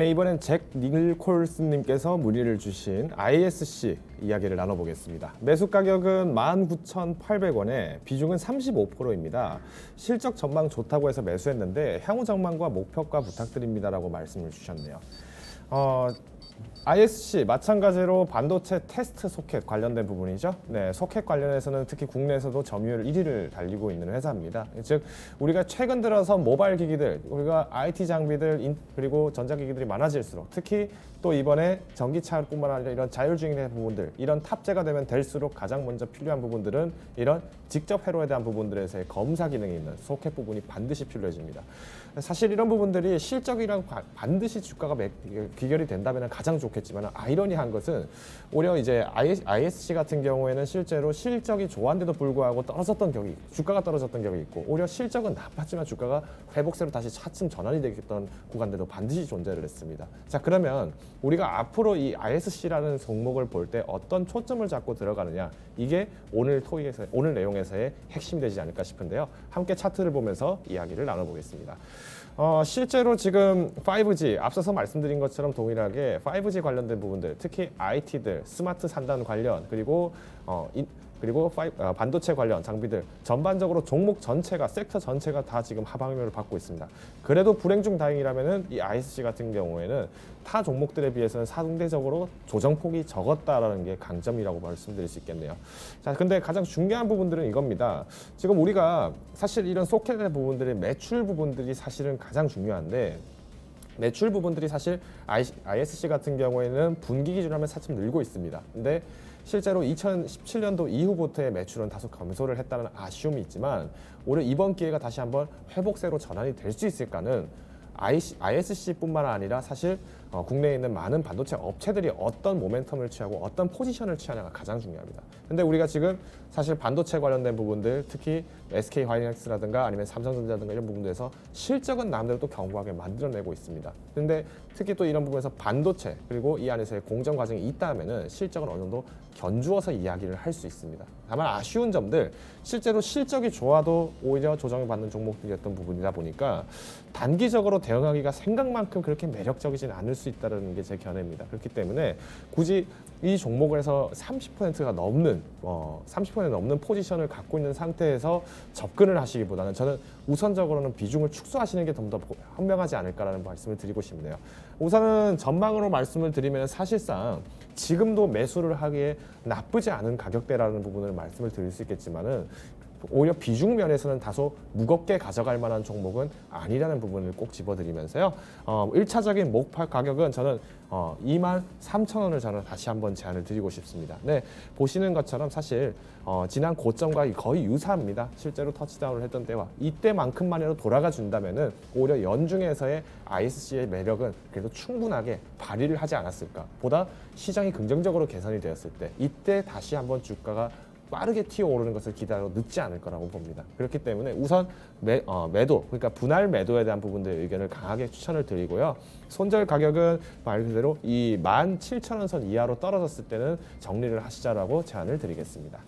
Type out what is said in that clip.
네, 이번엔 잭 닉콜슨님께서 문의를 주신 ISC 이야기를 나눠보겠습니다. 매수 가격은 19,800원에 비중은 35%입니다. 실적 전망 좋다고 해서 매수했는데 향후 전망과 목표가 부탁드립니다라고 말씀을 주셨네요. ISC 마찬가지로 반도체 테스트 소켓 관련된 부분이죠. 네, 소켓 관련해서는 특히 국내에서도 점유율 1위를 달리고 있는 회사입니다. 즉 우리가 최근 들어서 모바일 기기들, 우리가 IT 장비들 그리고 전자기기들이 많아질수록 특히 또 이번에 전기차뿐만 아니라 이런 자율주행의 부분들, 이런 탑재가 되면 될수록 가장 먼저 필요한 부분들은 이런 직접 회로에 대한 부분들에서의 검사 기능이 있는 소켓 부분이 반드시 필요해집니다. 사실 이런 부분들이 실적이랑 반드시 주가가 귀결이 된다면 가장 좋겠지만 아이러니한 것은 오히려 이제 ISC 같은 경우에는 실제로 실적이 좋았는데도 불구하고 주가가 떨어졌던 격이 있고 오히려 실적은 나빴지만 주가가 회복세로 다시 차츰 전환이 되겠던 구간들도 반드시 존재를 했습니다. 자, 그러면 우리가 앞으로 이 ISC라는 종목을 볼 때 어떤 초점을 잡고 들어가느냐, 이게 오늘 내용에서의 핵심이 되지 않을까 싶은데요. 함께 차트를 보면서 이야기를 나눠보겠습니다. 실제로 지금 5G, 앞서서 말씀드린 것처럼 동일하게 5G 관련된 부분들, 특히 IT들, 스마트 산단 관련, 그리고 반도체 관련 장비들 전반적으로 종목 전체가, 섹터 전체가 다 지금 하방을 받고 있습니다. 그래도 불행 중 다행이라면은 이 ISC 같은 경우에는 타 종목들에 비해서는 상대적으로 조정폭이 적었다라는 게 강점이라고 말씀드릴 수 있겠네요. 자, 근데 가장 중요한 부분들은 이겁니다. 지금 우리가 사실 이런 소켓의 부분들이 매출 부분들이 사실은 가장 중요한데, 매출 부분들이 사실 ISC 같은 경우에는 분기 기준으로 하면 차츰 늘고 있습니다. 근데 실제로 2017년도 이후부터의 매출은 다소 감소를 했다는 아쉬움이 있지만 오히려 이번 기회가 다시 한번 회복세로 전환이 될 수 있을까는 ISC뿐만 아니라 사실 국내에 있는 많은 반도체 업체들이 어떤 모멘텀을 취하고 어떤 포지션을 취하냐가 가장 중요합니다. 근데 우리가 지금 사실 반도체 관련된 부분들, 특히 SK하이닉스라든가 아니면 삼성전자라든가 이런 부분들에서 실적은 나름대로 또 견고하게 만들어내고 있습니다. 근데 특히 또 이런 부분에서 반도체 그리고 이 안에서의 공정 과정이 있다면은 실적은 어느 정도 견주어서 이야기를 할 수 있습니다. 다만 아쉬운 점들, 실제로 실적이 좋아도 오히려 조정을 받는 종목들이었던 부분이다 보니까 단기적으로 대응하기가 생각만큼 그렇게 매력적이진 않을 수 있다는 게 제 견해입니다. 그렇기 때문에 굳이 이 종목에서 30%가 넘는 30% 넘는 포지션을 갖고 있는 상태에서 접근을 하시기보다는 저는 우선적으로는 비중을 축소하시는 게 좀 더 현명하지 않을까라는 말씀을 드리고 싶네요. 우선은 전망으로 말씀을 드리면 사실상 지금도 매수를 하기에 나쁘지 않은 가격대라는 부분을 말씀을 드릴 수 있겠지만은 오히려 비중 면에서는 다소 무겁게 가져갈 만한 종목은 아니라는 부분을 꼭 집어드리면서요. 1차적인 목표 가격은 저는 23,000원을 저는 다시 한번 제안을 드리고 싶습니다. 네, 보시는 것처럼 사실 지난 고점과 거의 유사합니다. 실제로 터치다운을 했던 때와 이때만큼만이라도 돌아가 준다면은 오히려 연중에서의 ISC의 매력은 그래도 충분하게 발휘를 하지 않았을까. 보다 시장이 긍정적으로 개선이 되었을 때 이때 다시 한번 주가가 빠르게 튀어오르는 것을 기다려 늦지 않을 거라고 봅니다. 그렇기 때문에 우선 매도, 그러니까 분할 매도에 대한 부분들의 의견을 강하게 추천을 드리고요. 손절 가격은 말 그대로 이 17,000원 선 이하로 떨어졌을 때는 정리를 하시자라고 제안을 드리겠습니다.